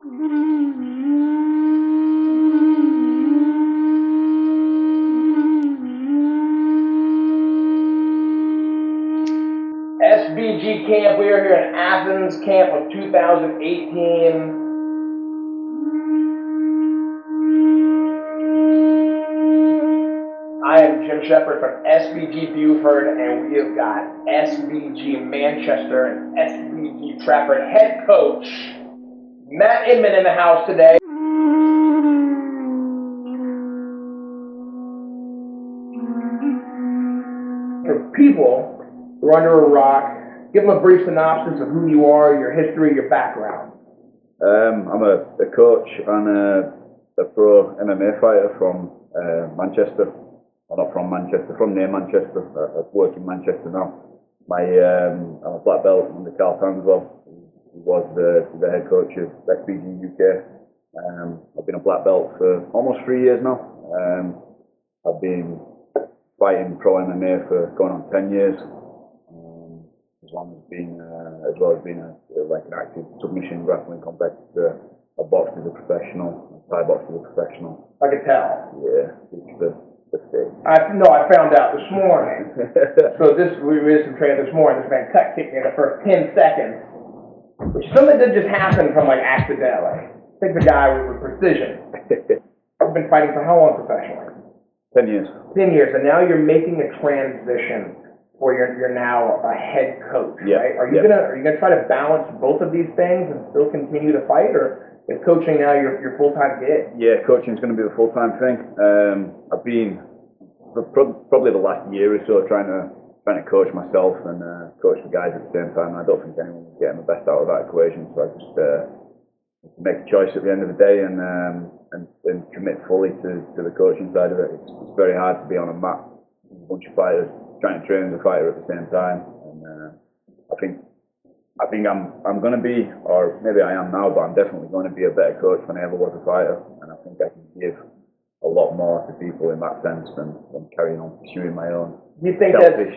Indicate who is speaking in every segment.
Speaker 1: SBG camp, we are here in Athens, camp of 2018. I am Jim Sheppard from SBG Buford, and we have got SBG Manchester and SBG Trafford head coach Matt Inman in the house today. For people who are under a rock, give them a brief synopsis of who you are, your history, your background.
Speaker 2: I'm a coach and a pro MMA fighter from Manchester. Well, not from Manchester, from near Manchester. I work in Manchester now. I'm a black belt under Karl Tanswell, who was the head coach of SBG UK. I've been a black belt for almost 3 years now. I've been fighting pro MMA for going on 10 years. As well as being an active submission wrestling competitor. I boxed as a professional, Thai boxed as a professional.
Speaker 1: I can tell.
Speaker 2: Yeah, it's the thing.
Speaker 1: I found out this morning. So we did some training this morning. This man cut kicked me in the first 10 seconds, which is something that didn't just happen from accidentally. I think the guy with precision. I've been fighting for how long professionally?
Speaker 2: 10 years.
Speaker 1: 10 years, and now you're making a transition where you're now a head coach, right? Are you gonna try to balance both of these things and still continue to fight, or is coaching now your full-time gig?
Speaker 2: Yeah, coaching is going to be the full-time thing. I've been for probably the last year or so trying to coach myself and coach the guys at the same time. I don't think anyone was getting the best out of that equation, so I just make a choice at the end of the day and commit fully to the coaching side of it. It's very hard to be on a mat with a bunch of fighters trying to train as a fighter at the same time, and I think I'm going to be, or maybe I am now, but I'm definitely going to be a better coach than I ever was a fighter, and I think I can give a lot more to people in that sense than carrying on pursuing my own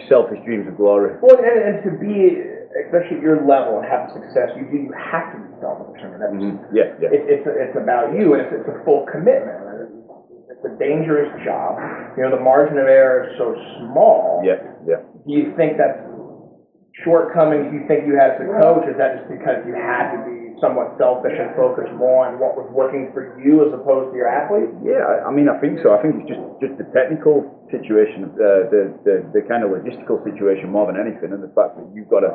Speaker 2: selfish dreams of glory.
Speaker 1: Well, and to be, especially at your level and have success, you have to be selfish. I mean, it's about you, and it's a full commitment. It's a dangerous job. The margin of error is so small.
Speaker 2: Yeah.
Speaker 1: Do you think that's shortcomings you think you had as a coach? Is that just because you had to be somewhat selfish and focus more on what was working for you as opposed to your athlete?
Speaker 2: Yeah, I mean, I think so. I think it's just the technical situation, the kind of logistical situation more than anything, and the fact that you've got to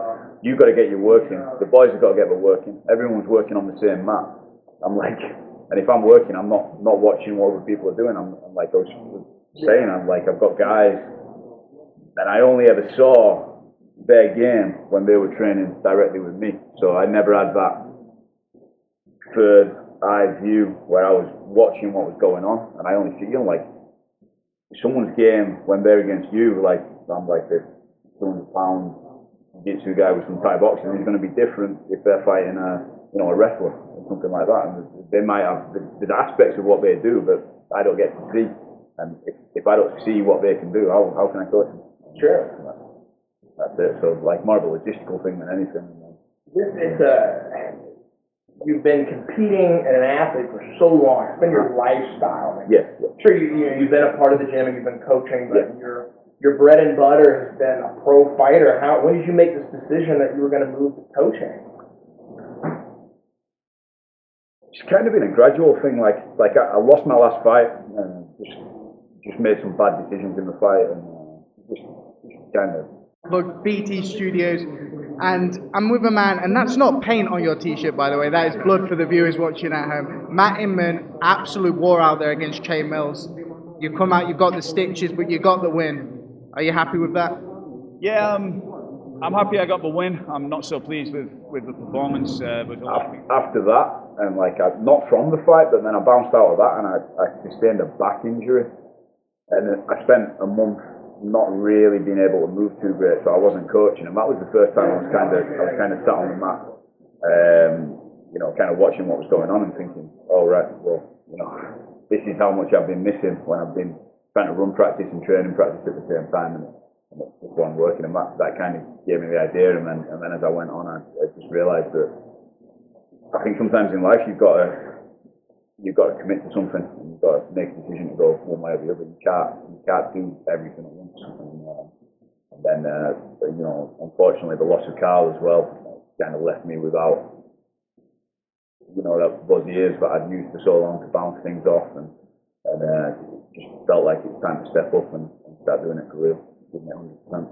Speaker 2: get your work in. The boys have got to get their work in. Everyone's working on the same mat. And if I'm working, I'm not watching what other people are doing. I'm like I was saying, I've got guys that I only ever saw their game when they were training directly with me. So I never had that third eye view where I was watching what was going on, and I only see someone's game when they're against you. I'm like the 200-pound jiu-jitsu guy with some Thai boxing. He's going to be different if they're fighting a wrestler or something like that. And they might have the aspects of what they do, but I don't get to see. And if I don't see what they can do, how can I coach them?
Speaker 1: Sure.
Speaker 2: That's it. So more of a logistical thing than anything.
Speaker 1: You've been competing as an athlete for so long. It's been your lifestyle.
Speaker 2: Yeah.
Speaker 1: Sure, you've been a part of the gym and you've been coaching, but your bread and butter has been a pro fighter. When did you make this decision that you were going to move to coaching?
Speaker 2: It's kind of been a gradual thing. I lost my last fight and just made some bad decisions in the fight, and just kind of.
Speaker 3: Look, BT Studios, and I'm with a man, and that's not paint on your t-shirt, by the way, that is blood for the viewers watching at home. Matt Inman, absolute war out there against Chain Mills. You come out, you've got the stitches, but you got the win. Are you happy with that?
Speaker 4: Yeah, I'm happy I got the win. I'm not so pleased with the performance.
Speaker 2: After that, and not from the fight, but then I bounced out of that, and I sustained a back injury, and I spent a month not really being able to move too great, so I wasn't coaching, and that was the first time I was kind of sat on the mat, kind of watching what was going on and thinking, oh right, well, this is how much I've been missing when I've been trying to run practice and training practice at the same time, and it wasn't working, and that kind of gave me the idea, and then as I went on, I just realised that I think sometimes in life you've got to commit to something. And you've got to make a decision to go one way or the other. You can't do everything at once. And then you know, unfortunately, the loss of Karl as well kind of left me without, you know, that buzzy ears that I'd used for so long to bounce things off, and just felt like it was time to step up and start doing it for real, giving it 100%.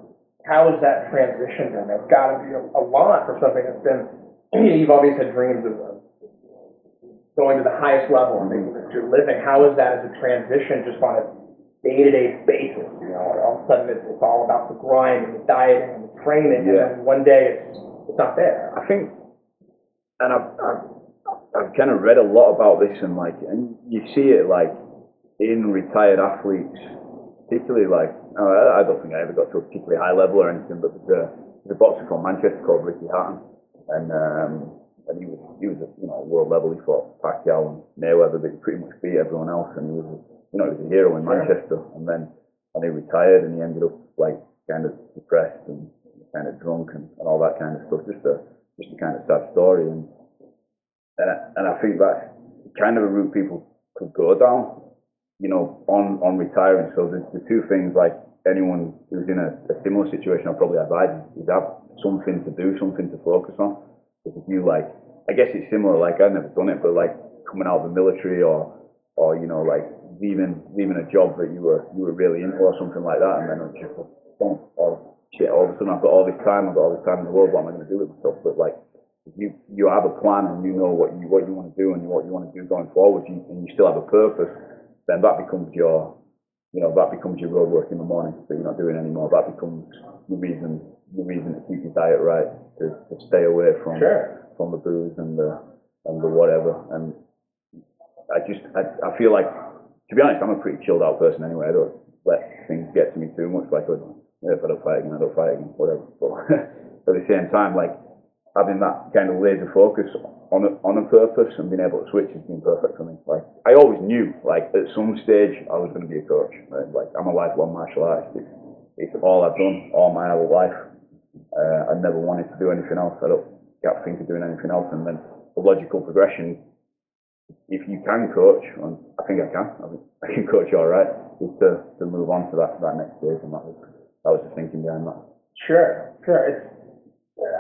Speaker 1: How has that transition been? It's got to be a lot for something that's been. You've always had dreams of going to the highest level and making this your living. How is that as a transition, just on a day-to-day basis? You know, all of a sudden it's all about the grind and the dieting and the training, and then one day it's not there.
Speaker 2: I think, and I've kind of read a lot about this, and you see it like in retired athletes, particularly like, I don't think I ever got to a particularly high level or anything, but there's a boxer from Manchester called Ricky Hatton, and he was at, you know, world level. He fought Pacquiao and Mayweather, but he pretty much beat everyone else, and he was a hero in Manchester. And then he retired, and he ended up like kind of depressed and kind of drunk and all that kind of stuff. Just a kind of sad story, and I think that's kind of a route people could go down, you know, on retiring. So the two things, like anyone who's in a similar situation, I'll probably advise is have something to do, something to focus on. Because if you I guess it's similar, like I've never done it, but like coming out of the military or you know, like leaving a job that you were really into or something like that, and then it's just shit, all of a sudden I've got all this time in the world, what am I going to do with myself? But like, if you have a plan and you know what you want to do and what you want to do going forward, and you still have a purpose, then that becomes your road work in the morning that you're not doing anymore. That becomes your reason to keep your diet right, to stay away from the booze and the whatever. And I feel like, to be honest, I'm a pretty chilled out person anyway. I don't let things get to me too much. Like, if I don't fight again, I don't fight again, whatever. But at the same time, like, having that kind of laser focus on a purpose and being able to switch has been perfect for me. Like, I always knew, like, at some stage I was going to be a coach. Right? Like, I'm a lifelong martial artist. It's all I've done all my adult life. I never wanted to do anything else. I can't think of doing anything else. And then the logical progression, if you can coach, and I think I can coach all right, is to move on to that next stage, and that was the thinking behind that.
Speaker 1: Sure.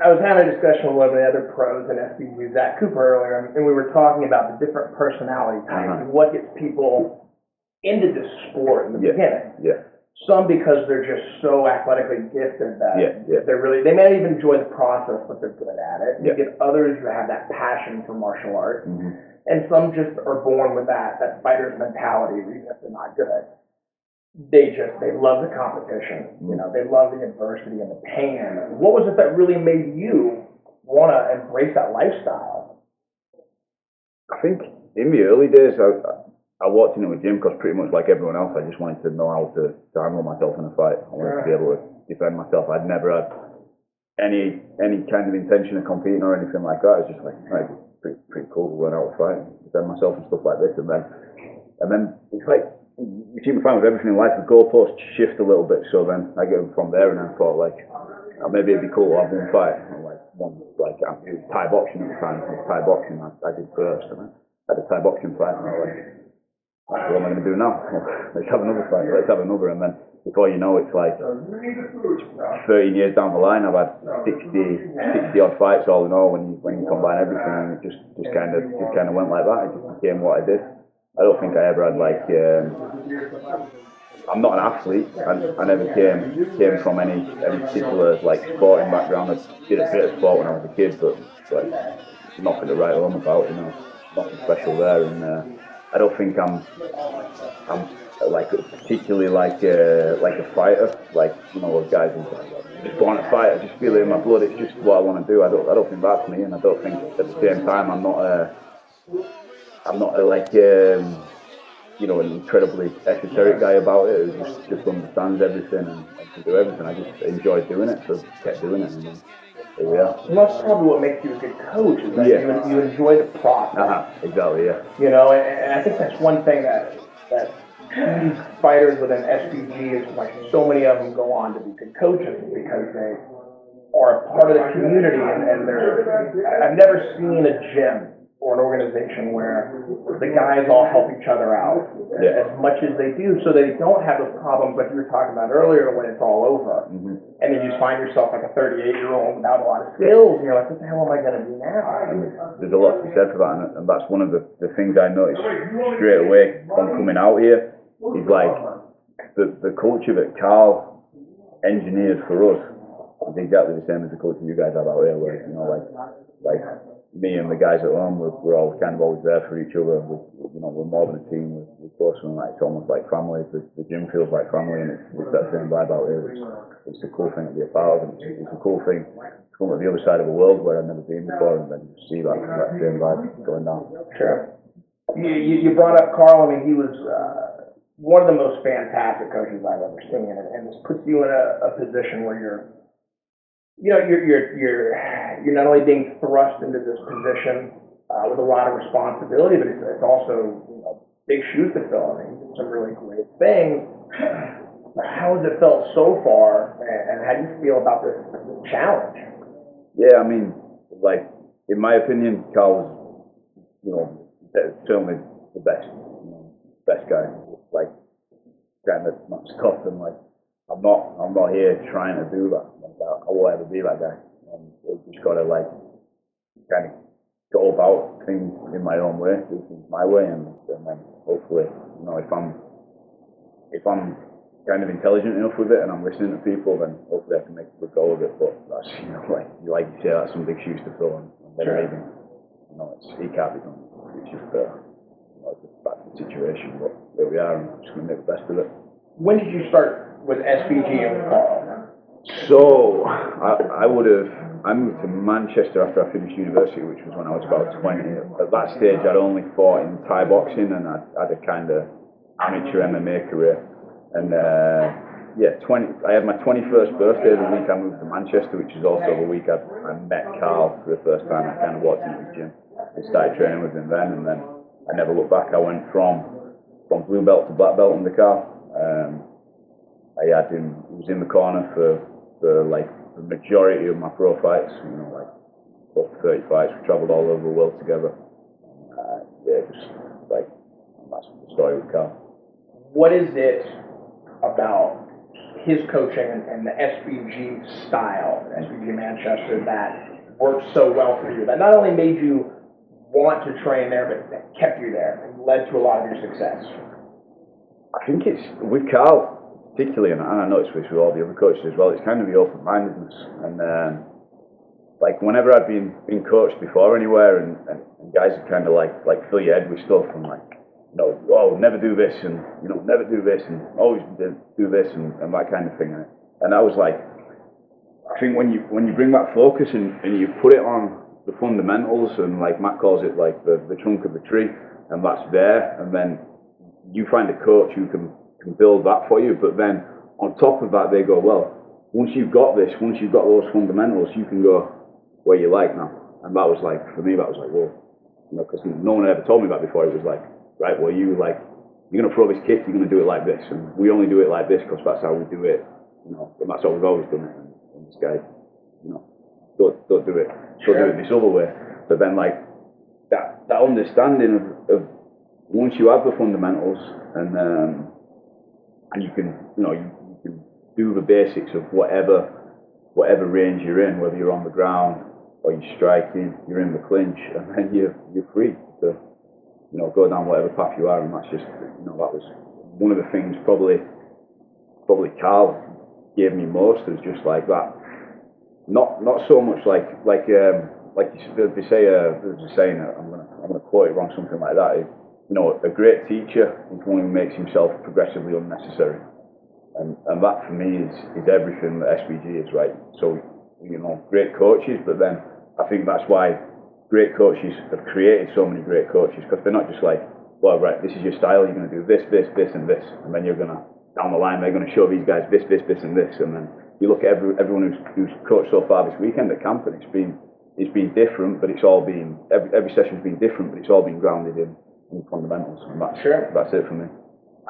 Speaker 1: I was having a discussion with one of the other pros in SBG, Zach Cooper, earlier, and we were talking about the different personality types and what gets people into this sport in the beginning. Yeah. Some because they're just so athletically gifted that they may not even enjoy the process, but they're good at it. You get others who have that passion for martial arts, and some just are born with that fighter's mentality, even if they're not good. They love the competition. You know, they love the adversity and the pain. What was it that really made you want to embrace that lifestyle?
Speaker 2: I think in the early days, I walked into a gym because pretty much like everyone else, I just wanted to know how to handle myself in a fight. I wanted to be able to defend myself. I'd never had any kind of intention of competing or anything like that. It was just like, pretty cool to learn how to fight and defend myself and stuff like this. And then it's like, you seem to find with everything in life, the goalposts shift a little bit. So then I go from there, and I thought, like, maybe it'd be cool to have one fight. It was Thai boxing at the time. It was Thai boxing I did first, and I had a Thai boxing fight, and I was like, what am I going to do now? Let's have another fight. Let's have another. And then before you know, it's like 13 years down the line, I've had 60 odd fights all in all when you combine everything, and it just kind of went like that. It just became what I did. I don't think I ever had I'm not an athlete. I never came from any particular like sporting background. I did a bit of sport when I was a kid, but like nothing to write home about. You know, nothing special there. And I don't think I'm like particularly like a fighter. Like, you know, those guys who just born to fight. I just feel it in my blood. It's just what I want to do. I don't think that's me, and I don't think at the same time I'm not like you know, an incredibly esoteric guy about it who just understands everything and can do everything. I just enjoy doing it, so kept doing it, and here we are.
Speaker 1: And that's probably what makes you a good coach, is that you enjoy the process.
Speaker 2: Exactly, yeah.
Speaker 1: You know, and I think that's one thing that these fighters within SBG is like, so many of them go on to be good coaches because they are a part of the community, and I've never seen a gym or an organization where the guys all help each other out as much as they do, so they don't have those problems like you were talking about earlier when it's all over. And then you just find yourself like a 38-year-old without a lot of skills, and you're like, what the hell am I going to do now?
Speaker 2: There's a lot to be said for that, and that's one of the things I noticed straight away from coming out here, is like the culture that Karl engineered for us is exactly the same as the culture you guys have out here, where, you know, like me and the guys at home, we're all kind of always there for each other. We're more than a team. We're close, and like it's almost like family. The gym feels like family, and it's that same vibe out here. It's a cool thing to be a part of, and it's a cool thing to come to the other side of the world where I've never been before, and then see that same vibe going down.
Speaker 1: Sure. You brought up Karl. I mean, he was one of the most fantastic coaches I've ever seen, and this puts you in a position where you're not only being thrust into this position with a lot of responsibility, but it's also big shoes to fill. I mean, you did some really great things. How has it felt so far, and how do you feel about this challenge?
Speaker 2: Yeah, I mean, like in my opinion, Karl was, certainly the best guy. Like, kind of not stop and like. I'm not here trying to do that. I will ever be that guy. I've just got to like kind of go about things in my own way, do things my way, and then hopefully, if I'm kind of intelligent enough with it and I'm listening to people, then hopefully I can make a good go of it. But that's like you say, that's some big shoes to fill, and maybe it can't be done. It's just it's back to the situation, but there we are, and I'm just going to make the best of it.
Speaker 1: When did you start with SBG and with Karl?
Speaker 2: So, I moved to Manchester after I finished university, which was when I was about 20. At that stage, I'd only fought in Thai boxing, and I had a kind of amateur MMA career. And I had my 21st birthday the week I moved to Manchester, which is also the week I met Karl for the first time. I kind of walked into his gym and started training with him then, and then I never looked back. I went from blue belt to black belt under Karl. He was in the corner for like the majority of my pro fights, like close to 30 fights. We travelled all over the world together. Just like, that's the story with Karl.
Speaker 1: What is it about his coaching and the SBG style, SBG Manchester, that worked so well for you, that not only made you want to train there, but that kept you there and led to a lot of your success?
Speaker 2: I think it's with Karl particularly, and I noticed this with all the other coaches as well, it's kind of the open-mindedness, and like whenever I've been coached before anywhere, and guys are kind of like fill your head with stuff, and like, never do this, and never do this, and always do this, and that kind of thing. And I was like, I think when you bring that focus and you put it on the fundamentals, and like Matt calls it, like the trunk of the tree, and that's there, and then you find a coach who can build that for you, but then on top of that they go, well, once you've got those fundamentals, you can go where you like now. And that was like, for me, that was like, whoa, because no one ever told me that before. It was like, right, well, you're going to throw this kick, you're going to do it like this, and we only do it like this because that's how we do it, and that's how we've always done it. And this guy, don't do it this other way. But then like that understanding of once you have the fundamentals, and you can do the basics of whatever range you're in, whether you're on the ground or you're striking, you're in the clinch, and then you're free to go down whatever path you are. And that's just that was one of the things probably Karl gave me most, is just like that. Not so much like they say, there's a saying, I'm gonna quote it wrong, something like that. A great teacher is one who makes himself progressively unnecessary, and that for me is everything that SBG is, right? So great coaches, but then I think that's why great coaches have created so many great coaches, because they're not just like, well, right, this is your style, you're going to do this, and this, and then you're going to down the line they're going to show these guys this, and this, and then you look at everyone who's coached so far this weekend at camp, and it's been different, but it's all been every session's been different, but it's all been grounded in fundamentals, and that's it for me.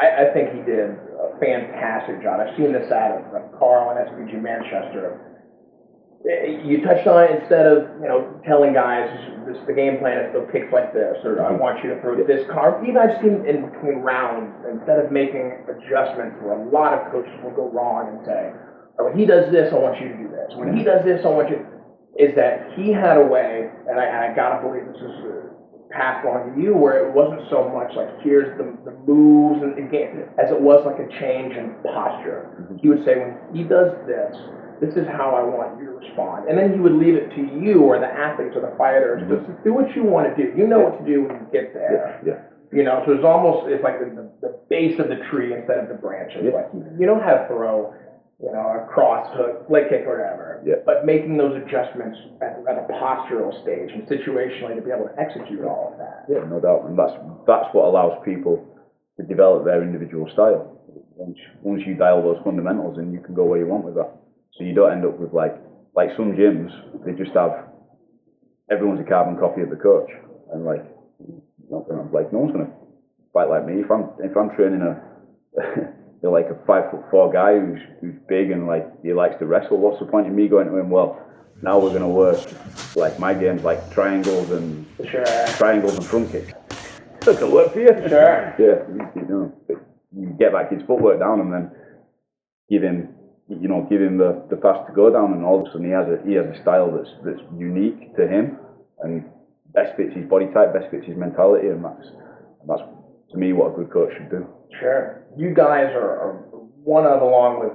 Speaker 1: I think he did a fantastic job. I've seen this out of Karl and SBG Manchester, You touched on it, instead of, telling guys the game plan is throw kicks like this, or I want you to throw this car. Even I've seen in between rounds, instead of making adjustments, where a lot of coaches will go wrong and say, when he does this, I want you to do this. When he does this, I want you. Is that he had a way, and I gotta believe this is passed on to you, where it wasn't so much like here's the moves and the game, as it was like a change in posture. He would say, when he does this, this is how I want you to respond. And then he would leave it to you, or the athletes or the fighters, to do what you want to do. You know what to do when you get there. So it's like the base of the tree instead of the branches. Like, you know how to throw, a cross hook, leg kick, or whatever. But making those adjustments at a postural stage and situationally to be able to execute all of that.
Speaker 2: Yeah, no doubt. And that's what allows people to develop their individual style. Once you dial those fundamentals, and you can go where you want with that. So you don't end up with like some gyms, they just have, everyone's a carbon copy of the coach, and no one's gonna fight like me. If I'm training like a 5'4" guy who's big and he likes to wrestle, what's the point in me going to him? Well, now we're gonna work my games like triangles and front kicks. That's gonna work for you.
Speaker 1: Sure.
Speaker 2: Yeah, you get that kid's footwork down, and then give him the pass to go down, and all of a sudden he has a style that's unique to him and best fits his body type, best fits his mentality, and that's to me what a good coach should do.
Speaker 1: Sure. You guys are one of, along with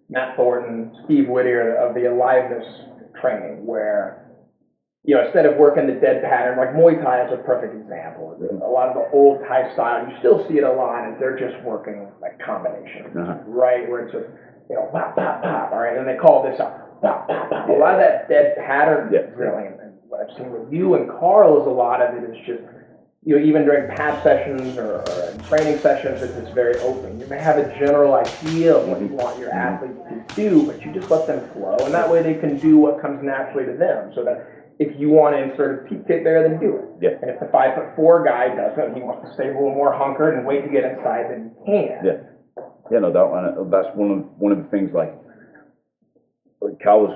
Speaker 1: Matt Thornton, Steve Whittier, of the aliveness training, where instead of working the dead pattern, like Muay Thai is a perfect example. A lot of the old Thai style, you still see it a lot, is they're just working combinations, right? Where it's just pop, pop, pop, all right, and they call this out, pop, pop, pop. A lot of that dead pattern drilling, and what I've seen with you and Karl is a lot of it is just, even during pad sessions or training sessions, it's very open. You may have a general idea of what you want your athletes to do, but you just let them flow, and that way they can do what comes naturally to them, so that if you want to insert a peak kick there, then do it. And if the 5'4" guy doesn't, he wants to stay a little more hunkered and wait to get inside, then he can.
Speaker 2: Yeah, no doubt, and that's one of the things. Karl was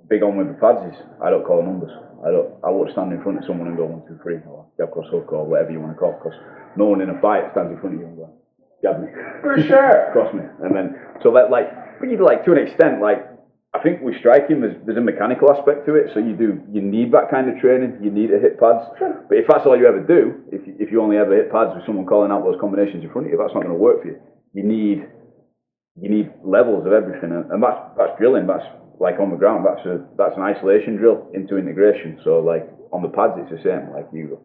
Speaker 2: big on with the pads is I don't call numbers. I won't stand in front of someone and go 1, 2, 3, or jab cross hook, or whatever you want to call it, because no one in a fight stands in front of you and goes, jab me,
Speaker 1: for sure,
Speaker 2: cross me, and then but to an extent, I think with striking there's a mechanical aspect to it, so you need that kind of training. You need to hit pads, but if that's all you ever do, if you only ever hit pads with someone calling out those combinations in front of you, that's not going to work for you. You need levels of everything, and that's drilling. That's on the ground. That's an isolation drill into integration. So on the pads, it's the same. You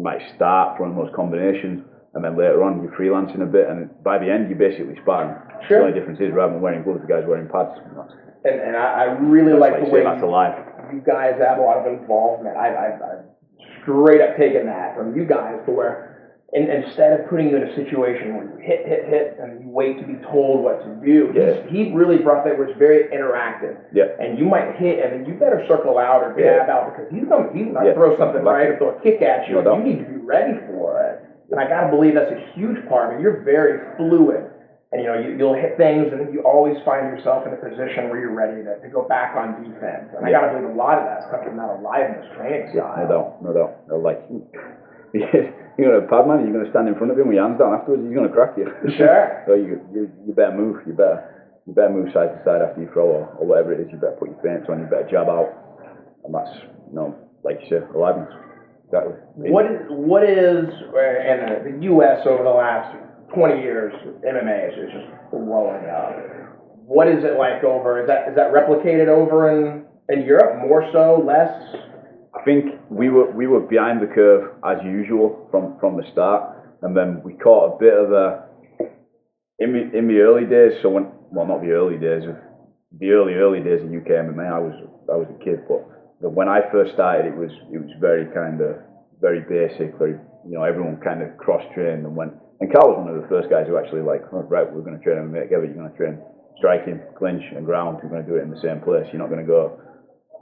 Speaker 2: might start throwing those combinations, and then later on you're freelancing a bit, and by the end you're basically sparring. The only difference is, rather than wearing gloves, the guy's wearing pads.
Speaker 1: And I really like the way
Speaker 2: that's alive.
Speaker 1: You guys have a lot of involvement. I've straight up taken that from you guys to where. And instead of putting you in a situation where you hit, and you wait to be told what to do, he really brought that where it's very interactive. And you might hit, and then you better circle out or jab out, because he's going to throw something right or throw a kick at you, and you need to be ready for it. And I got to believe that's a huge part. I mean, you're very fluid. And you'll hit things, and then you always find yourself in a position where you're ready to go back on defense. And I got to believe a lot of that's coming from that aliveness training style.
Speaker 2: No doubt. You're a pad man. You're going to stand in front of him with your hands down afterwards. He's going to crack you.
Speaker 1: Sure.
Speaker 2: So you better move. You better move side to side after you throw or whatever it is. You better put your feints on. You better jab out. And that's like you said, aliveness. Exactly.
Speaker 1: What is in the U.S. over the last 20 years, MMA is just blowing up. What is it like over? Is that replicated over in Europe? More so, less?
Speaker 2: I think we were behind the curve as usual from the start, and then we caught a bit of in the early days. So not the early days of the early days of UK MMA. I was a kid, but when I first started, it was very very basic, very everyone kind of cross trained and went. And Karl was one of the first guys who actually right, we're going to train MMA together. You're going to train striking, clinch, and ground. We're going to do it in the same place. You're not going to go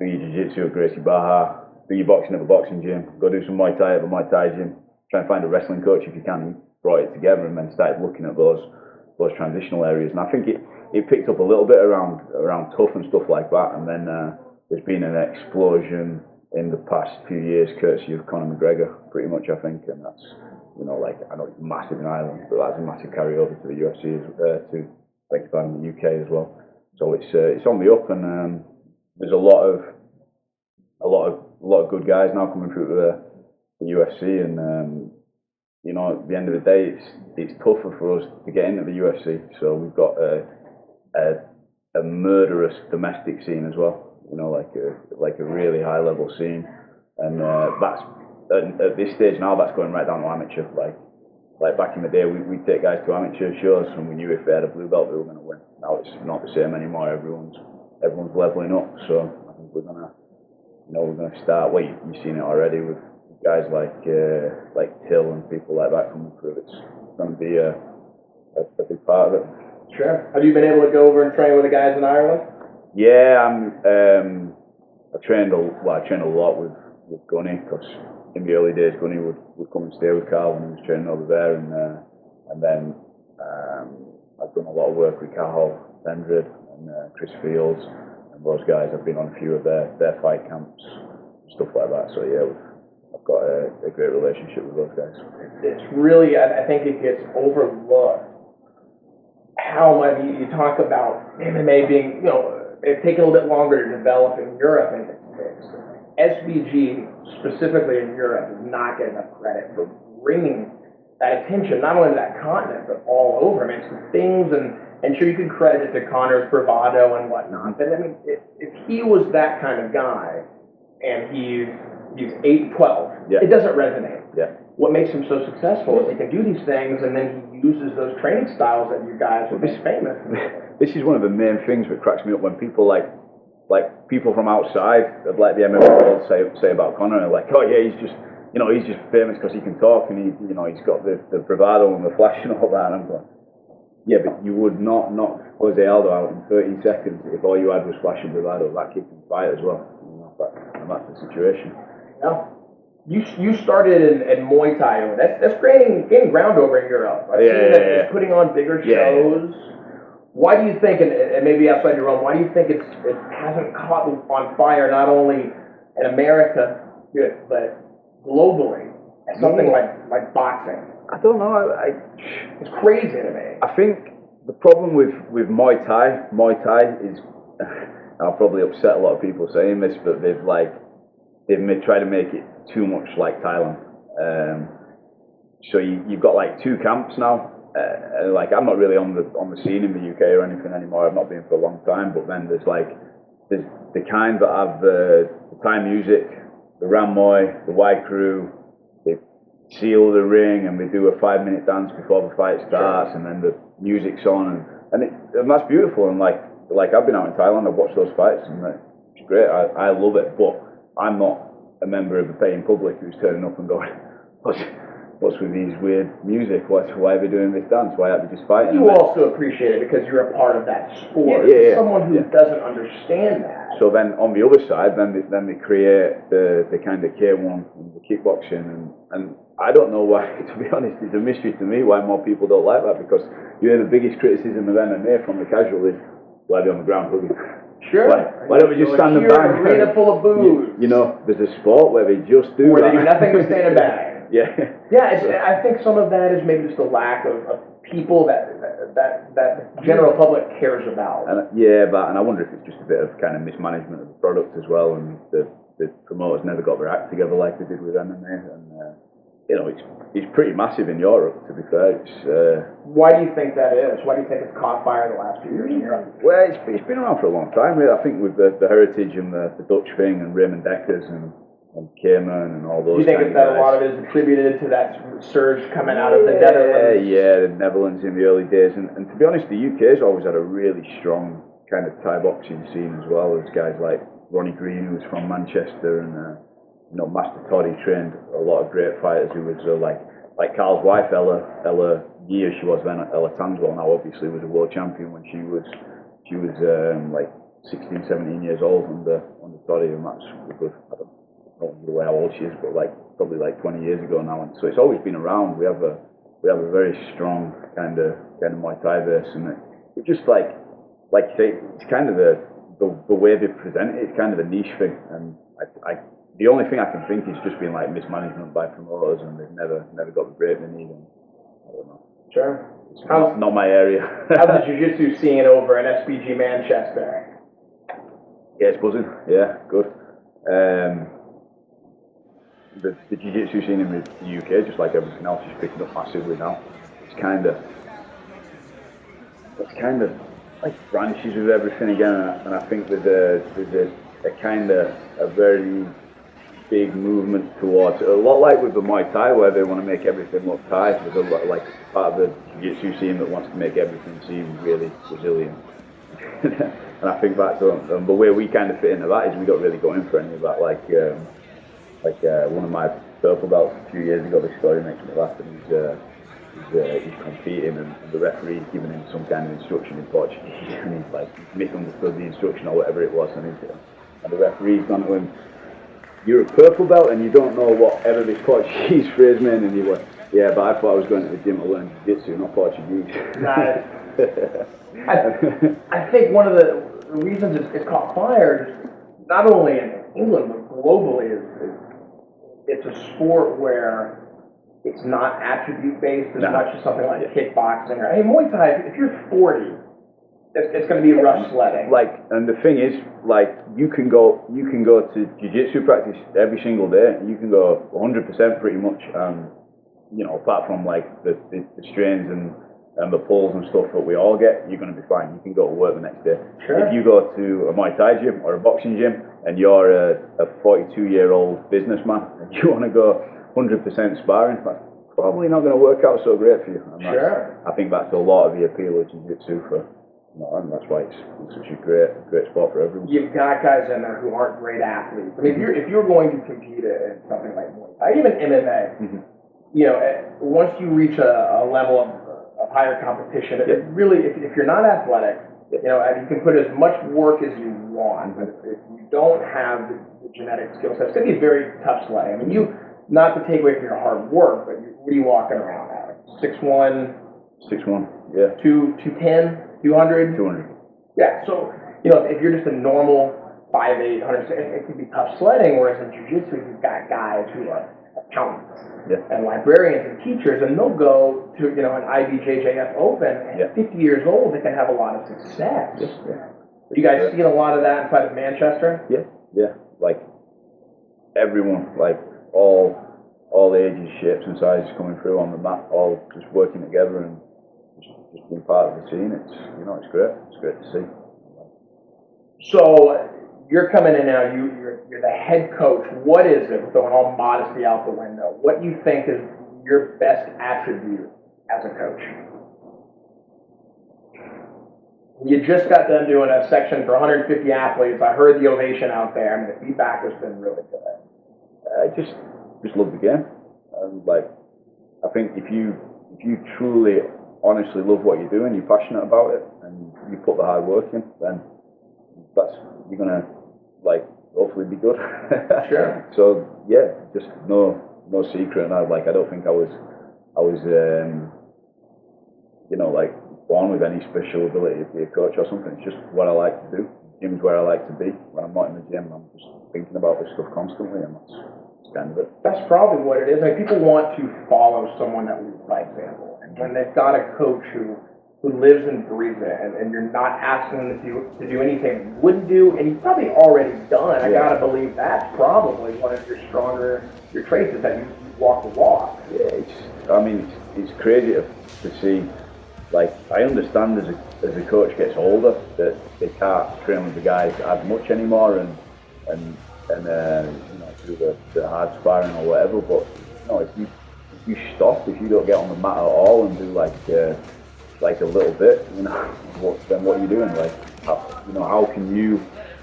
Speaker 2: do your jiu-jitsu at Gracie Barra, do your boxing at the boxing gym, go do some Muay Thai at the Muay Thai gym. Try and find a wrestling coach if you can. He brought it together and then started looking at those transitional areas. And I think it picked up a little bit around tough and stuff like that. And then there's been an explosion in the past few years, courtesy of Conor McGregor, pretty much, I think, and that's, you know, like, I know it's massive in Ireland, but that's a massive carryover to the UFC, to the UK as well. So it's on the up, and there's a lot of good guys now coming through the UFC, and you know, at the end of the day, it's tougher for us to get into the UFC. So we've got a murderous domestic scene as well. You know, like a really high level scene, and that's at this stage now, that's going right down to amateur. Like back in the day, we'd take guys to amateur shows, and we knew if they had a blue belt, they were going to win. Now it's not the same anymore. Everyone's leveling up. So I think we're gonna start. Well, you've seen it already with guys like Till and people like that coming through. It's going to be a big part of it.
Speaker 1: Sure. Have you been able to go over and train with the guys in Ireland?
Speaker 2: Yeah, I trained a lot with Gunny, because in the early days Gunny would come and stay with Karl when he was training over there, and then I've done a lot of work with Karl Tanswell and Chris Fields and those guys. I've been on a few of their fight camps, stuff like that. So yeah, I've got a great relationship with those guys.
Speaker 1: It's really, I think it gets overlooked how much you talk about MMA being, you know, it's taken a little bit longer to develop in Europe, and SBG specifically in Europe is not getting enough credit for bringing that attention not only to that continent but all over. I mean, it's the things, and sure you can credit it to Conor's bravado and whatnot, but I mean, if he was that kind of guy and he's 8'12",
Speaker 2: yeah,
Speaker 1: it doesn't resonate.
Speaker 2: Yeah.
Speaker 1: What makes him so successful is he can do these things, and then he uses those training styles that you guys are famous.
Speaker 2: This is one of the main things that cracks me up when people like people from outside of like the MMA world say about Conor, and like, oh yeah, he's just famous because he can talk, and he's got the bravado and the flash and all that. And I'm going, yeah, but you would not knock Jose Aldo out in 30 seconds if all you had was flash and bravado. That kid can fight as well. You know, and that's the situation.
Speaker 1: Yeah. You started in Muay Thai. That's gaining ground over in Europe. I've seen that it's putting on bigger shows. Why do you think, and maybe outside your realm, why do you think it hasn't caught on fire not only in America but globally as something like boxing?
Speaker 2: I don't know.
Speaker 1: It's crazy to me.
Speaker 2: I think the problem with Muay Thai is, I'll probably upset a lot of people saying this, but they've tried to make it too much like Thailand. So you've got like two camps now. Like, I'm not really on the scene in the UK or anything anymore. I've not been for a long time. But then there's the kind that have the Thai music, the Ram Muay, the White Crew. They seal the ring and they do a 5-minute dance before the fight starts, and then the music's on, and that's beautiful. And like I've been out in Thailand, I've watched those fights, and it's great. I love it, but I'm not a member of the paying public who's turning up and going, what's with these weird music? Why are they doing this dance? Why aren't they just fighting?
Speaker 1: You also appreciate it because you're a part of that sport.
Speaker 2: Yeah.
Speaker 1: Someone who doesn't understand that.
Speaker 2: So then on the other side, then they create the kind of K1 and the kickboxing, and I don't know why. To be honest, it's a mystery to me why more people don't like that, because the biggest criticism of MMA from the casual is why they're on the ground hugging.
Speaker 1: Sure.
Speaker 2: Why don't we just stand and bang?
Speaker 1: Arena full of booze.
Speaker 2: You know, there's a sport where they just do
Speaker 1: where
Speaker 2: that.
Speaker 1: they do nothing but stand and bang.
Speaker 2: Yeah.
Speaker 1: Yeah, I think some of that is maybe just a lack of people that the general public cares about.
Speaker 2: And I wonder if it's just a bit of kind of mismanagement of the product as well, and the promoters never got their act together like they did with MMA, and it's pretty massive in Europe, to be fair.
Speaker 1: Why do you think that is? Why do you think it's caught fire the last few years in Europe?
Speaker 2: Well, it's been around for a long time, really. I think with the heritage and the Dutch thing and Raymond Deckers and Kamen and all those.
Speaker 1: Do you think that a lot of it is attributed to that surge coming out of the Netherlands?
Speaker 2: Yeah, the Netherlands in the early days, and to be honest, the UK's always had a really strong kind of Thai boxing scene as well. There's guys like Ronnie Green, who's from Manchester, and Master Toddy trained a lot of great fighters who was like Karl's wife, Ella Year, she was then, Ella Tanswell, now obviously was a world champion when she was like 16, 17 years old under Toddy, and that's good. I don't know how old she is, but probably 20 years ago now, and so it's always been around. We have a very strong kind of Muay Thai base, and it just like you say, it's kind of the the way they present it, it's kind of a niche thing, and the only thing I can think is just being like mismanagement by promoters, and they've never got the break they need. And I don't know.
Speaker 1: Sure.
Speaker 2: It's not my area.
Speaker 1: How's the jiu-jitsu scene over in SBG Manchester?
Speaker 2: Yeah, it's buzzing. Yeah, good. The jiu-jitsu scene in the UK, just like everything else, is picking up massively now. It's kind of like branches of everything again, and I think there's a kind of a very big movement towards a lot like with the Muay Thai, where they want to make everything look Thai. There's a lot, like part of the jiu-jitsu scene that wants to make everything seem really Brazilian. And I think that's the way we kind of fit into that is we don't really go in for any of that. Like one of my purple belts a few years ago, this story makes me laugh, and he's competing, and the referee's giving him some kind of instruction in Portuguese, and he's like misunderstood the instruction or whatever it was, and the referee's gone to him, "You're a purple belt and you don't know whatever this Portuguese phrase meant," and he went, "Yeah, but I thought I was going to the gym to learn jiu-jitsu, not Portuguese."
Speaker 1: Nice. I think one of the reasons it's caught fire, not only in England but globally, is it's a sport where it's not attribute based as much as something like kickboxing or Muay Thai. If you're 40, it's going to be rough sledding.
Speaker 2: Like, and the thing is, like, you can go to jiu-jitsu practice every single day. You can go 100% pretty much. You know, apart from like the strains and the pulls and stuff that we all get, you're going to be fine. You can go to work the next day.
Speaker 1: Sure.
Speaker 2: If you go to a Muay Thai gym or a boxing gym and you're a 42-year-old businessman and you want to go 100% sparring, that's probably not going to work out so great for you. And
Speaker 1: sure.
Speaker 2: I think that's a lot of the appeal of jiu-jitsu and that's why it's such a great sport for everyone.
Speaker 1: You've got guys in there who aren't great athletes. I mean, if you're going to compete in something like Muay Thai, even MMA, you know, once you reach a level of higher competition, it really, if you're not athletic, you know, you can put as much work as you want, but if you don't have the genetic skill set, it's going to be very tough sledding. I mean, not to take away from your hard work, but what are you walking around at? 6'1"?
Speaker 2: 6'1", yeah.
Speaker 1: 210? 200?
Speaker 2: 200.
Speaker 1: Yeah, so, you know, if you're just a normal 5'8", 100, it can be tough sledding, whereas in jiu-jitsu, you've got guys who are accountants and librarians and teachers, and they'll go to, you know, an IBJJF Open, and at 50 years old, they can have a lot of success. You guys seen a lot of that inside of Manchester?
Speaker 2: Yeah. Like, everyone, like, all ages, shapes and sizes coming through on the mat, all just working together and just being part of the scene. It's, you know, it's great. It's great to see.
Speaker 1: So you're coming in now. You're the head coach. What is it, throwing all modesty out the window, what do you think is your best attribute as a coach? You just got done doing a section for 150 athletes. I heard the ovation out there. I mean, the feedback has been really good.
Speaker 2: I just love the game, and like, I think if you truly, honestly love what you're doing, you're passionate about it, and you put the hard work in, then you're gonna, like, hopefully be good.
Speaker 1: Sure.
Speaker 2: So yeah, just no secret. And I don't think I was you know, like, born with any special ability to be a coach or something. It's just what I like to do. Gym's where I like to be. When I'm not in the gym, I'm just thinking about this stuff constantly, and that's kind of it.
Speaker 1: That's probably what it is. I mean, people want to follow someone that leads by example, and when they've got a coach who lives and breathes it, and you're not asking them to do anything you wouldn't do, and you've probably already done. I gotta believe that's probably one of your traits is that you walk the walk.
Speaker 2: Yeah, it's crazy to see. Like, I understand as a coach gets older that they can't train with the guys as much anymore, and you know, do the hard sparring or whatever. But you know, if you stop, if you don't get on the mat at all and do like a little bit, you know, then what are you doing? Like, how can you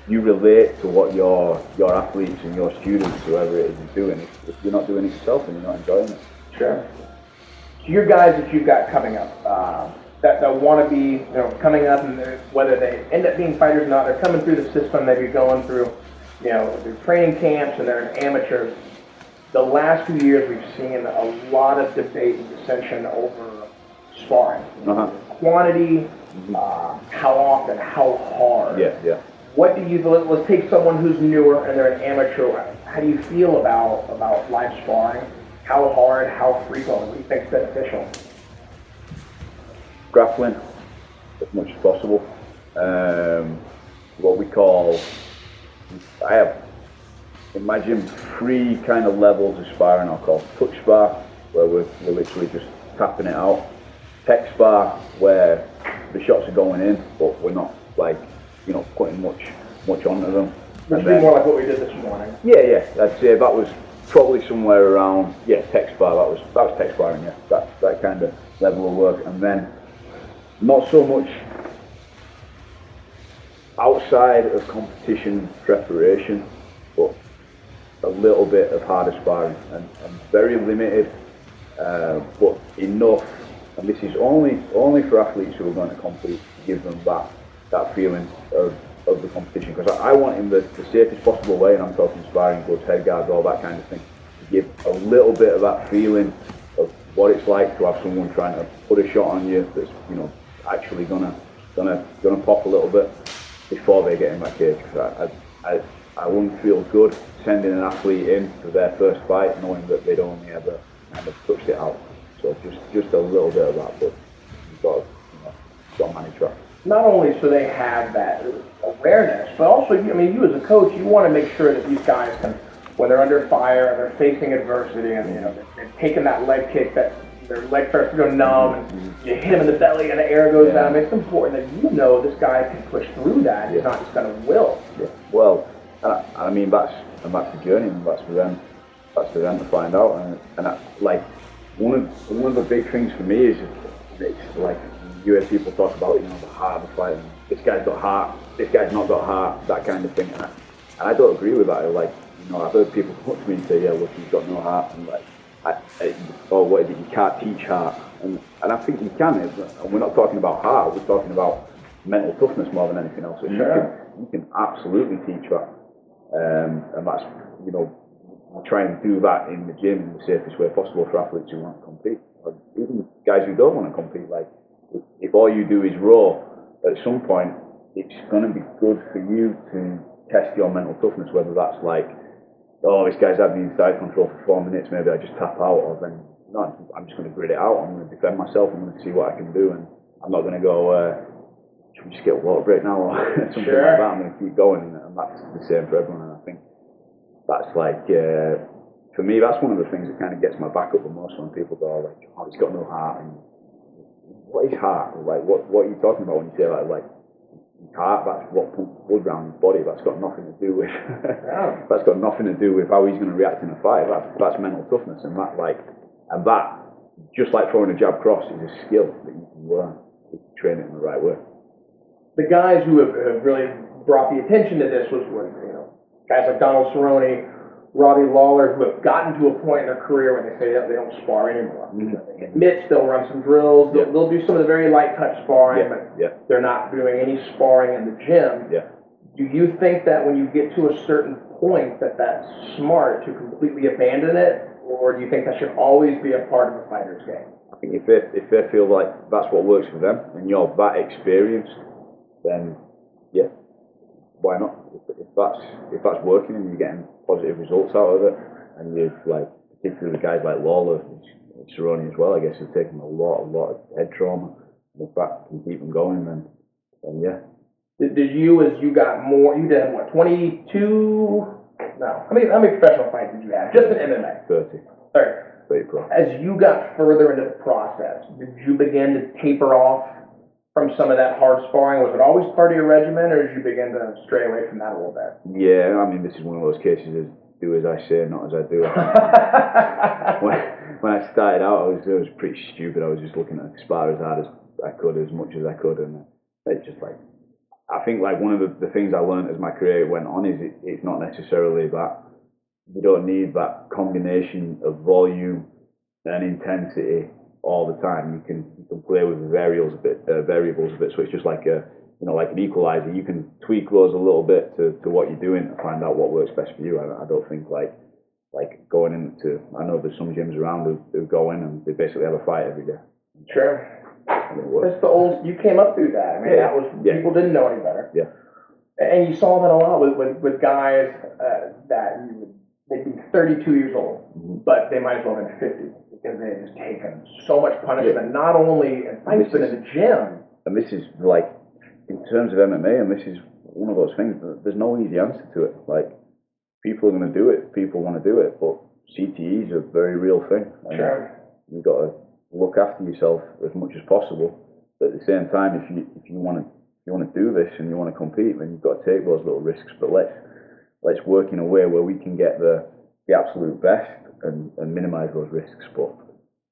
Speaker 2: relate to what your athletes and your students, whoever it is, is doing if you're not doing it yourself and you're not enjoying it?
Speaker 1: Sure. So your guys that you've got coming up, that want to be, you know, coming up, and whether they end up being fighters or not, they're coming through the system, maybe going through, you know, their training camps, and they're amateurs. The last 2 years, we've seen a lot of debate and dissension over sparring. Quantity, how often, how hard.
Speaker 2: Yeah.
Speaker 1: What do you, let's take someone who's newer and they're an amateur. How do you feel about live sparring? How hard, how frequent? What do you think is beneficial?
Speaker 2: Grappling as much as possible. What we call, I have in my gym 3 kind of levels of sparring. I'll call touch spar, where we're literally just tapping it out. Tech spar, where the shots are going in, but we're not like, putting much onto them.
Speaker 1: Which would be more like what we did this morning.
Speaker 2: Yeah. I'd say that was probably somewhere around, tech spar. That was tech sparring. Yeah, that kind of level of work, and then not so much outside of competition preparation, but a little bit of harder sparring and very limited, but enough. And this is only for athletes who are going to compete, to give them that feeling of the competition. Because I want in the safest possible way, and I'm talking sparring, gloves, head guards, all that kind of thing, to give a little bit of that feeling of what it's like to have someone trying to put a shot on you that's actually gonna pop a little bit before they get in that cage. Because I wouldn't feel good sending an athlete in for their first fight knowing that they'd only ever kind of touched it out. So just a little bit of that, but you've got to manage that.
Speaker 1: Not only so they have that awareness, but also, you as a coach, you want to make sure that these guys can, when they're under fire and they're facing adversity and they're taking that leg kick, that their leg starts to go numb, and you hit him in the belly and the air goes down. It's important that this guy can push through that. He's not just going to will.
Speaker 2: Yeah. Well, I mean that's the journey, and that's for them to find out. And like one of the big things for me is it's like you hear people talk about the heart of the fight. And this guy's got heart. This guy's not got heart. That kind of thing. And I don't agree with that. Like I've heard people come up to me and say, "Yeah, look, he's got no heart," and like. What is it? You can't teach heart, and I think you can. And we're not talking about heart. We're talking about mental toughness more than anything else. So you can absolutely teach that, and that's we try and do that in the gym in the safest way possible for athletes who want to compete, or even guys who don't want to compete. Like if all you do is raw, at some point it's going to be good for you to test your mental toughness. Whether that's like, oh, this guy's had the inside control for 4 minutes, maybe I just tap out, or then, no, I'm just going to grit it out, I'm going to defend myself, I'm going to see what I can do, and I'm not going to go, should we just get a water break now, or something like that. I'm going to keep going, and that's the same for everyone, and I think that's like, for me, that's one of the things that kind of gets my back up the most when people go, like, oh, he's got no heart, and what is heart? Like, what are you talking about when you say that? Like, heart, that's what pumps blood around his body. That's got nothing to do with that's got nothing to do with how he's going to react in a fight. That's mental toughness, and that just like throwing a jab cross is a skill that you can learn if you train it in the right way.
Speaker 1: The guys who have really brought the attention to this was guys like Donald Cerrone, Robbie Lawler, who have gotten to a point in their career when they say that they don't spar anymore. They admit they'll run some drills, they'll do some of the very light touch sparring, but they're not doing any sparring in the gym. Do you think that when you get to a certain point that's smart to completely abandon it, or do you think that should always be a part of a fighter's game?
Speaker 2: I think if they feel like that's what works for them and you're that experienced, then why not? If that's working and you're getting positive results out of it, and you've like, particularly the guys like Lawler, Cerrone as well, I guess, have taken a lot of head trauma, and if that can keep them going, then yeah.
Speaker 1: Did you, as you got more, you did what, 22? No, how many professional fights did you have? Just in MMA?
Speaker 2: 30. 30 pro.
Speaker 1: As you got further into the process, did you begin to taper off from some of that hard sparring? Was it always part of your regimen, or did you begin to stray away from that a little bit?
Speaker 2: Yeah, I mean, this is one of those cases of do as I say, not as I do. when I started out, I was pretty stupid. I was just looking to spar as hard as I could, as much as I could, and it's just like, I think like one of the things I learned as my career went on is it's not necessarily that you don't need that combination of volume and intensity all the time. You can play with variables a bit, so it's just like like an equalizer. You can tweak those a little bit to what you're doing to find out what works best for you. I don't think like going into, I know there's some gyms around who go in and they basically have a fight every day.
Speaker 1: Sure. That's the old, you came up through that. I mean, that was, people didn't know any better.
Speaker 2: Yeah.
Speaker 1: And you saw that a lot with guys that they'd be 32 years old, but they might as well have been 50 because they had just taken so much punishment, not only in fights, but in the gym.
Speaker 2: And this is like, in terms of MMA, and this is one of those things, there's no easy answer to it. Like, people are going to do it, people want to do it, but CTE is a very real thing.
Speaker 1: Sure.
Speaker 2: You've got to look after yourself as much as possible. But at the same time, if you want to do this and you want to compete, then you've got to take those little risks. But let's work in a way where we can get the absolute best and minimise those risks. But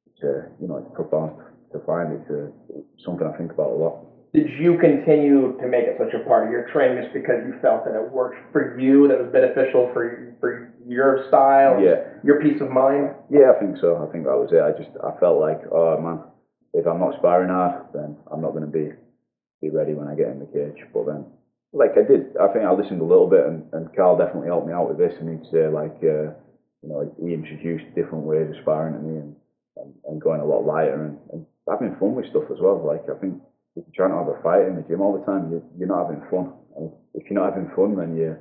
Speaker 2: it's it's a tough balance to find. It's something I think about a lot.
Speaker 1: Did you continue to make it such a part of your training just because you felt that it worked for you, that it was beneficial for your style, your peace of mind?
Speaker 2: Yeah, I think so. I think that was it. I felt like, oh man, if I'm not sparring hard, then I'm not going to be ready when I get in the cage. But then, like I think I listened a little bit, and Karl definitely helped me out with this, and he'd say like, he introduced different ways of sparring to me and going a lot lighter and having fun with stuff as well. Like, I think if you're trying to have a fight in the gym all the time, you're not having fun. And if you're not having fun, then you're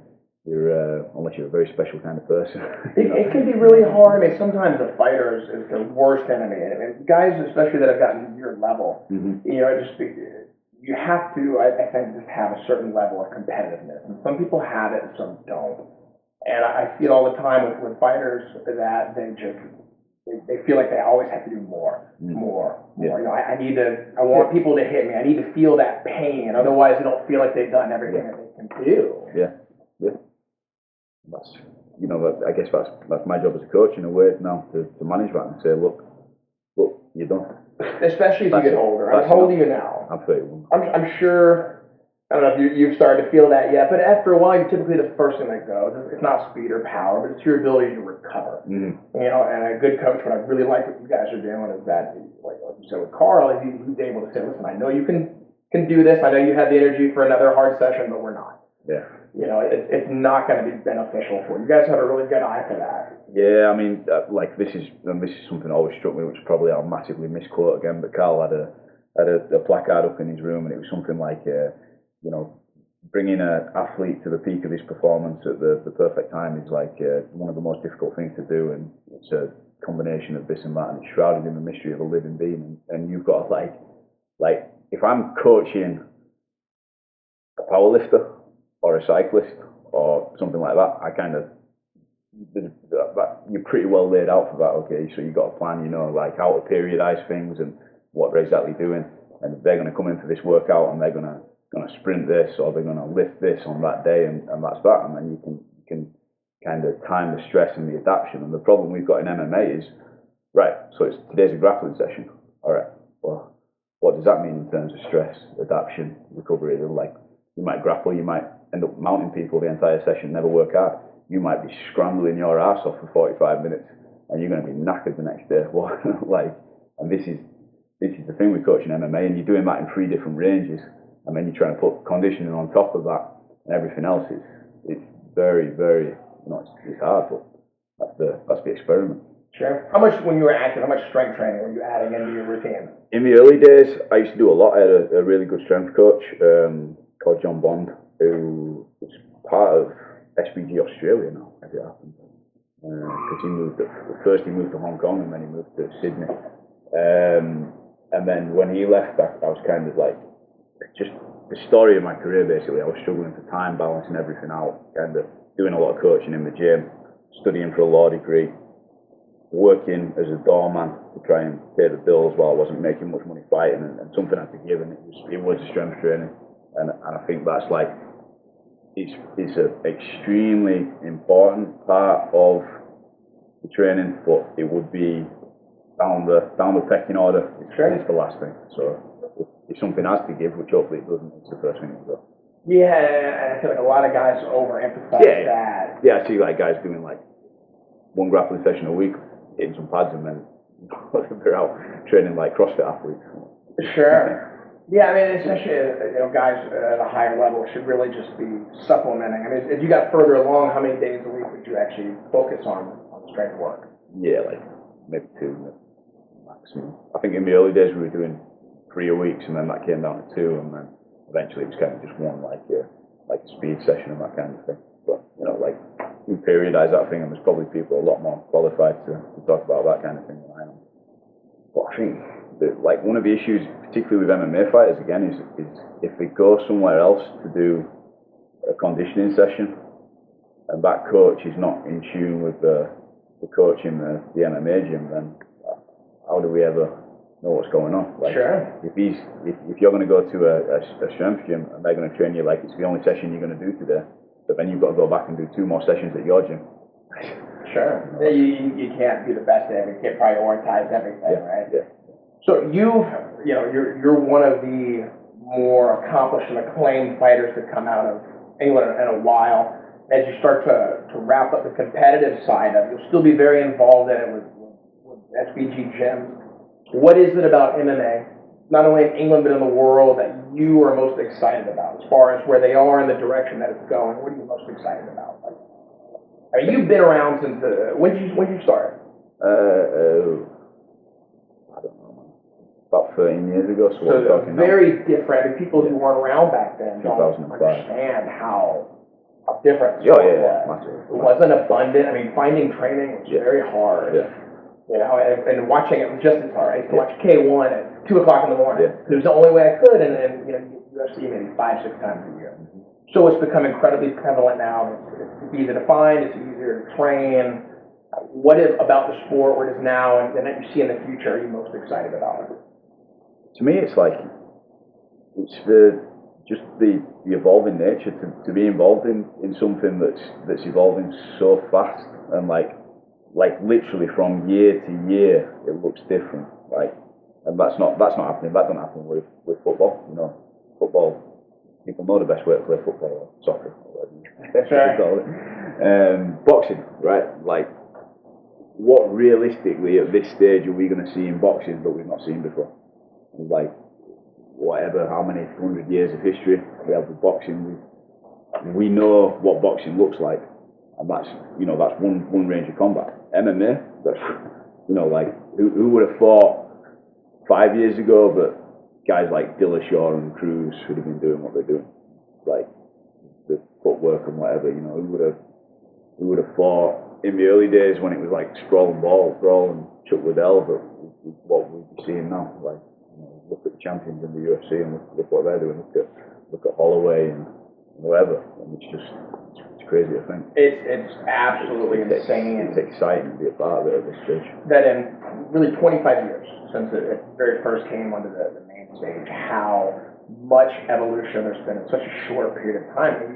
Speaker 2: unless you're a very special kind of person.
Speaker 1: It can be really hard. I mean, sometimes a fighter is the worst enemy. And guys, especially that have gotten to your level, you have to, I think, just have a certain level of competitiveness. And some people have it and some don't. And I see it all the time with fighters that they feel like they always have to do more. I want people to hit me. I need to feel that pain. Otherwise, they don't feel like they've done everything that they can do.
Speaker 2: Yeah. That's, I guess that's my job as a coach in a way now, to manage that and say, look, you're done.
Speaker 1: Especially as you get older. How old are you now?
Speaker 2: I'm 31.
Speaker 1: I'm sure. I don't know if you've started to feel that yet, but after a while, you're typically the first thing that goes. It's not speed or power, but it's your ability to recover. And a good coach, what I really like what you guys are doing is that, like you said with Karl, he's able to say, listen, I know you can do this. I know you have the energy for another hard session, but we're not.
Speaker 2: Yeah.
Speaker 1: It's not going to be beneficial for you. You guys have a really good eye for that.
Speaker 2: Yeah, I mean, this is something that always struck me, which probably I'll massively misquote again, but Karl had a placard up in his room, and it was something like, bringing an athlete to the peak of his performance at the perfect time is like one of the most difficult things to do, and it's a combination of this and that, and it's shrouded in the mystery of a living being, and you've got to like if I'm coaching a powerlifter or a cyclist or something like that, I kind of, you're pretty well laid out for that. Okay, so you've got a plan, like how to periodize things and what they're exactly doing, and they're going to come in for this workout and they're going to sprint this, or they're going to lift this on that day, and that's that. And then you can kind of time the stress and the adaptation. And the problem we've got in MMA is, right, so today's a grappling session. All right, well, what does that mean in terms of stress, adaptation, recovery? Like, you might grapple, you might end up mounting people the entire session, never work hard. You might be scrambling your ass off for 45 minutes, and you're going to be knackered the next day. And this is the thing with coaching MMA, and you're doing that in 3 different ranges. And then you're trying to put conditioning on top of that, and everything else it's very, very, it's hard, but that's the experiment.
Speaker 1: Sure. How much, when you were active, how much strength training were you adding into your routine?
Speaker 2: In the early days, I used to do a lot. I had a really good strength coach called John Bond, who is part of SBG Australia now, as it happens. Because he moved to Hong Kong, and then he moved to Sydney. And then when he left, I was kind of like, just the story of my career, basically. I was struggling for time, balancing everything out, kind of doing a lot of coaching in the gym, studying for a law degree, working as a doorman to try and pay the bills while I wasn't making much money fighting, and something I had to give, and it was strength training. And I think that's like, it's an extremely important part of the training, but it would be down the pecking order. It's the last thing. So if something has to give, which hopefully it doesn't, it's the first thing to go.
Speaker 1: Yeah, I feel like a lot of guys overemphasize that.
Speaker 2: Yeah, I see like guys doing like 1 grappling session a week, hitting some pads, and then they're out training like CrossFit athletes.
Speaker 1: Sure. Yeah, I mean, especially guys at a higher level should really just be supplementing. I mean, as you got further along, how many days a week would you actually focus on strength work?
Speaker 2: Yeah, like maybe 2 maximum. I think in the early days we were doing 3 a week, and then that came down to 2, and then eventually it was kind of just 1, like like a speed session and that kind of thing. But you know, like we periodise that thing, and there's probably people a lot more qualified to talk about that kind of thing than I am. But I think that, like, one of the issues, particularly with MMA fighters, again, is if they go somewhere else to do a conditioning session, and that coach is not in tune with the coach in the MMA gym, then how do we ever know what's going on? Like,
Speaker 1: sure.
Speaker 2: If you're going to go to a strength gym and they're going to train you like it's the only session you're going to do today, but then you've got to go back and do 2 more sessions at your gym.
Speaker 1: Sure. You can't be the best at everything. You can't prioritize everything, right?
Speaker 2: Yeah.
Speaker 1: So you're one of the more accomplished and acclaimed fighters to come out of England in a while. As you start to wrap up the competitive side of it, you'll still be very involved in it with SBG gyms. What is it about MMA, not only in England but in the world, that you are most excited about as far as where they are in the direction that it's going? What are you most excited about? Like, you've been around since when did you start?
Speaker 2: I don't know, man. About 13 years ago.
Speaker 1: So very different. I mean, people who weren't around back then don't
Speaker 2: 2005.
Speaker 1: understand how different.
Speaker 2: Massive.
Speaker 1: It wasn't abundant. I mean, finding training was very hard.
Speaker 2: Yeah.
Speaker 1: You know, and watching it was just as hard. I used to watch K1 at 2 o'clock in the morning.
Speaker 2: Yeah.
Speaker 1: It was the only way I could, and then UFC maybe 5-6 times a year. So it's become incredibly prevalent now. It's easy to find. It's easier to train. What is about the sport where it is now and that you see in the future are you most excited about?
Speaker 2: To me, it's like it's the evolving nature to be involved in something that's evolving so fast, and like literally from year to year it looks different. Like, and that's not happening. That doesn't happen with football. You know, football. People know the best way to play football or soccer or whatever you call it. Boxing, right? Like, what realistically at this stage are we going to see in boxing that we've not seen before? Like, whatever, how many 100 years of history we have with boxing, we know what boxing looks like, and that's one range of combat. MMA, that's, like, who would have thought 5 years ago that guys like Dillashaw and Cruz should have been doing what they're doing, like the footwork and whatever. Who would have thought in the early days when it was like Sprawl and Chuck Liddell, but what we'd be seeing now. Like, look at the champions in the UFC and look what they're doing. Look at Holloway and whoever. And it's crazy to think.
Speaker 1: It's absolutely insane.
Speaker 2: It's exciting to be a part of it at this stage.
Speaker 1: That in really 25 years since it very first came onto the main stage, how much evolution there's been in such a short period of time. And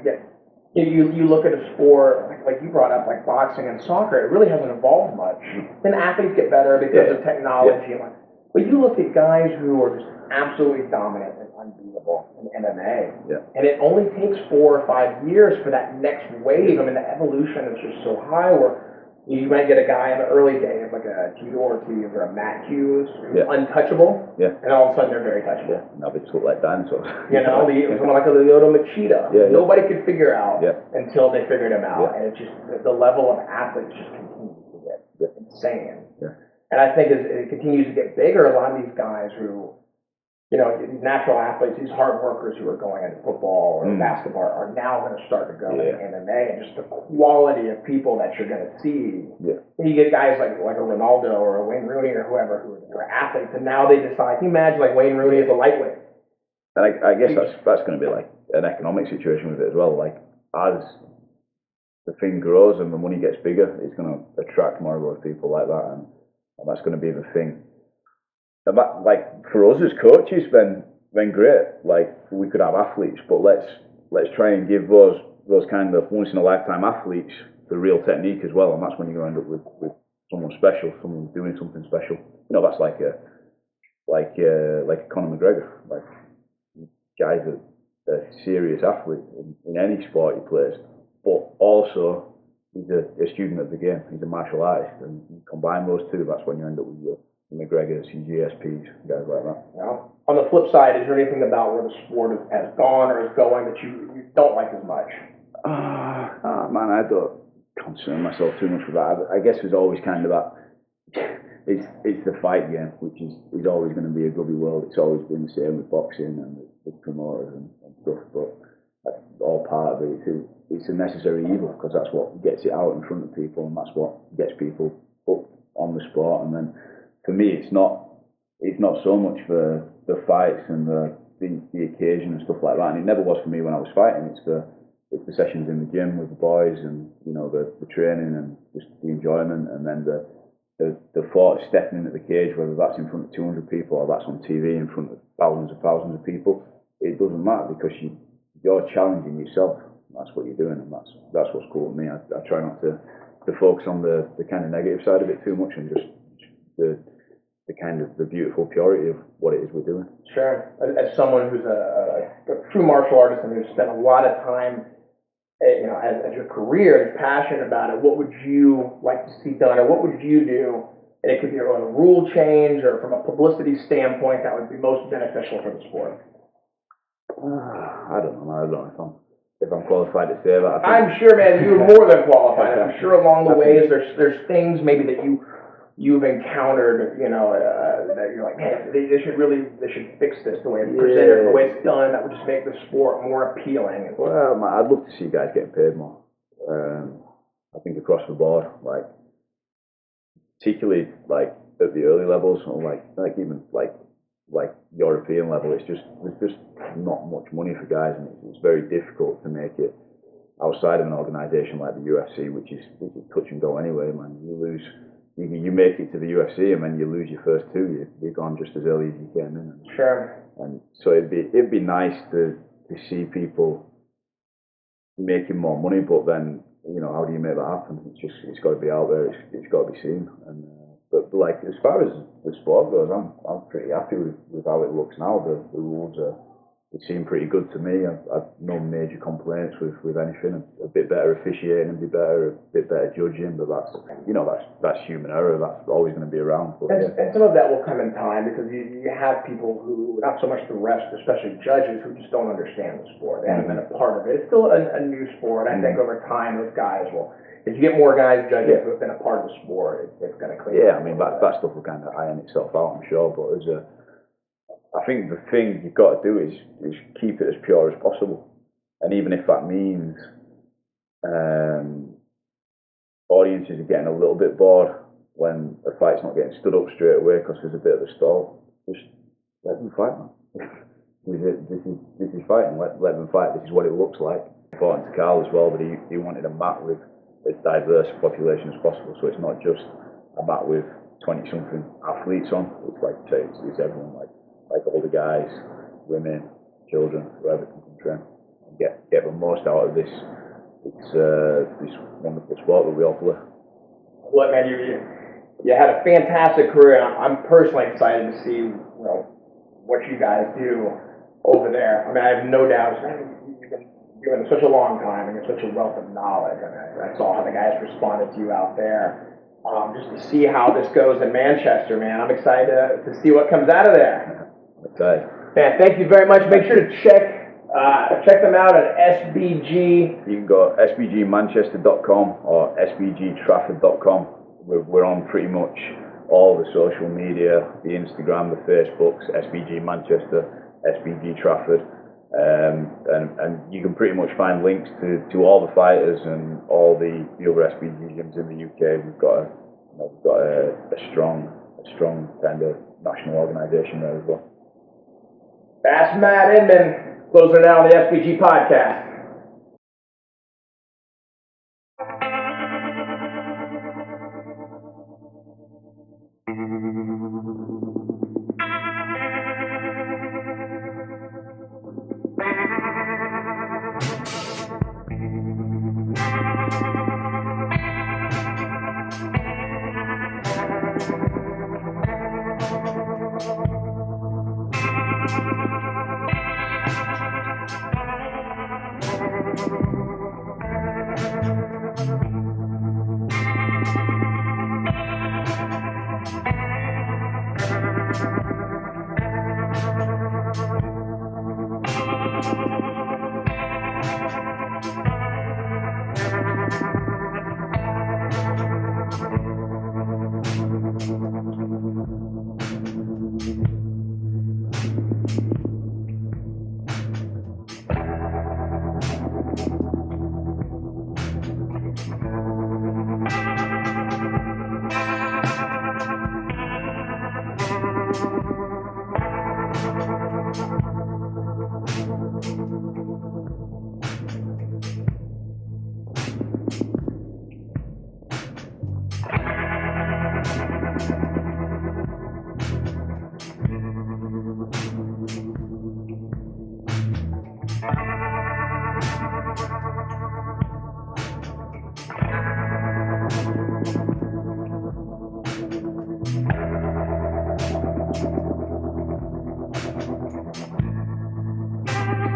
Speaker 1: you look at a sport like you brought up, like boxing and soccer. It really hasn't evolved much. Then athletes get better because of technology. Yeah. But you look at guys who are just absolutely dominant and unbeatable in MMA, and it only takes 4 or 5 years for that next wave. I mean, the evolution is just so high where you might get a guy in the early days like a Tito Ortiz or a Matt Hughes, who's untouchable, and all of a sudden they're very touchable.
Speaker 2: Now they just look like dinosaurs.
Speaker 1: Someone like a Lyoto Machida, nobody could figure out until they figured him out, and it's just the level of athletes just continues to get insane. And I think as it continues to get bigger, a lot of these guys who, these natural athletes, these hard workers who are going into football or basketball are now going to start to go into MMA, and just the quality of people that you're going to see. You get guys like a Ronaldo or a Wayne Rooney or whoever who are athletes, and now they decide, can you imagine like Wayne Rooney as a lightweight?
Speaker 2: And I guess that's going to be like an economic situation with it as well. Like, as the thing grows and the money gets bigger, it's going to attract more of those people like that, and that's going to be the thing. And that, like, for us as coaches, then great. Like, we could have athletes, but let's try and give those kind of once in a lifetime athletes the real technique as well, and that's when you end up with someone special, someone doing something special. That's like a Conor McGregor, like guy's a serious athlete in any sport he plays, but also he's a student of the game. He's a martial artist, and you combine those two, that's when you end up with your McGregors, your GSPs, guys like that.
Speaker 1: Now, on the flip side, is there anything about where the sport has gone or is going that you don't like as much?
Speaker 2: Man, I don't concern myself too much with that. I guess there's always kind of that. It's the fight game, which is always going to be a grubby world. It's always been the same with boxing and with promoters and stuff. But all part of it. It's a necessary evil because that's what gets it out in front of people, and that's what gets people hooked on the sport. And then for me, it's not so much for the fights and the occasion and stuff like that. And it never was for me when I was fighting. It's the sessions in the gym with the boys, and the training and just the enjoyment, and then the thought of stepping into the cage, whether that's in front of 200 people or that's on TV in front of thousands of people. It doesn't matter because you're challenging yourself. That's what you're doing, and that's what's cool to me. I try not to focus on the kind of negative side of it too much, and just the kind of the beautiful purity of what it is we're doing.
Speaker 1: Sure. As someone who's a true martial artist and who's spent a lot of time, as your career, is passionate about it, what would you like to see done, or what would you do? And it could be a rule change, or from a publicity standpoint, that would be most beneficial for the sport.
Speaker 2: I don't know if I'm qualified to say that.
Speaker 1: I'm sure, man, you're more than qualified. I'm sure along the ways there's things maybe that you've encountered, that you're like, man, they should fix this, the way it's presented, the way it's done. That would just make the sport more appealing.
Speaker 2: Well, I'd love to see guys getting paid more. I think across the board, like particularly like at the early levels, or like even like European level, there's just not much money for guys, and it's very difficult to make it outside of an organisation like the UFC, which is touch and go anyway. Man, you make it to the UFC, and then you lose your first two. You're gone just as early as you came in.
Speaker 1: Sure.
Speaker 2: And so it'd be nice to see people making more money, but then how do you make that happen? It's got to be out there. It's got to be seen. And but like as far as the sport goes, I'm pretty happy with how it looks now. The rules it seem pretty good to me. I've no major complaints with anything. A bit better officiating, a bit better judging, but that's human error. That's always going to be around. But,
Speaker 1: and some of that will come in time, because you have people who, not so much the rest, especially judges, who just don't understand the sport. They haven't been a part of it. It's still a new sport. I think over time those guys will. If you get more guys judging who have been a part of the sport, it's going to clean up.
Speaker 2: Yeah, I mean that stuff will kind of iron itself out, I'm sure. But I think the thing you've got to do is keep it as pure as possible, and even if that means audiences are getting a little bit bored when a fight's not getting stood up straight away because there's a bit of a stall, just let them fight, man. This is fighting. Let them fight. This is what it looks like. Important to Karl as well, but he wanted a mat with as diverse a population as possible, so it's not just a mat with 20-something athletes on. It's like it's everyone, like all the guys, women, children, whoever can come train and get the most out of this. It's this wonderful sport that we all play.
Speaker 1: Look, man, you had a fantastic career, and I'm personally excited to see what you guys do over there. I mean, I have no doubt. You've been doing it such a long time, and you're such a wealth of knowledge. I mean, I saw how the guys responded to you out there. Just to see how this goes in Manchester, man. I'm excited to see what comes out of there.
Speaker 2: Okay.
Speaker 1: Man, thank you very much. Make sure to check them out at SBG.
Speaker 2: You can go sbgmanchester.com or sbgtrafford.com. We're on pretty much all the social media, the Instagram, the Facebooks, SBG Manchester, SBG Trafford. And you can pretty much find links to all the fighters and all the other SBG gyms in the UK. We've got a strong kind of national organisation there as well.
Speaker 1: That's Matt Inman, closing it out on the SBG podcast.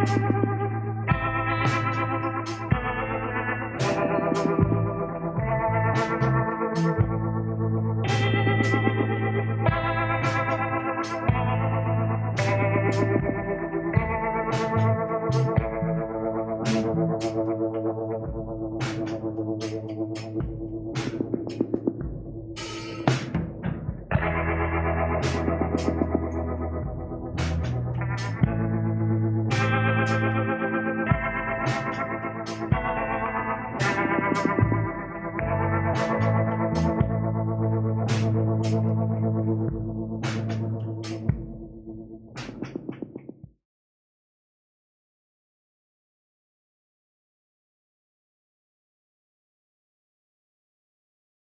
Speaker 5: Bye.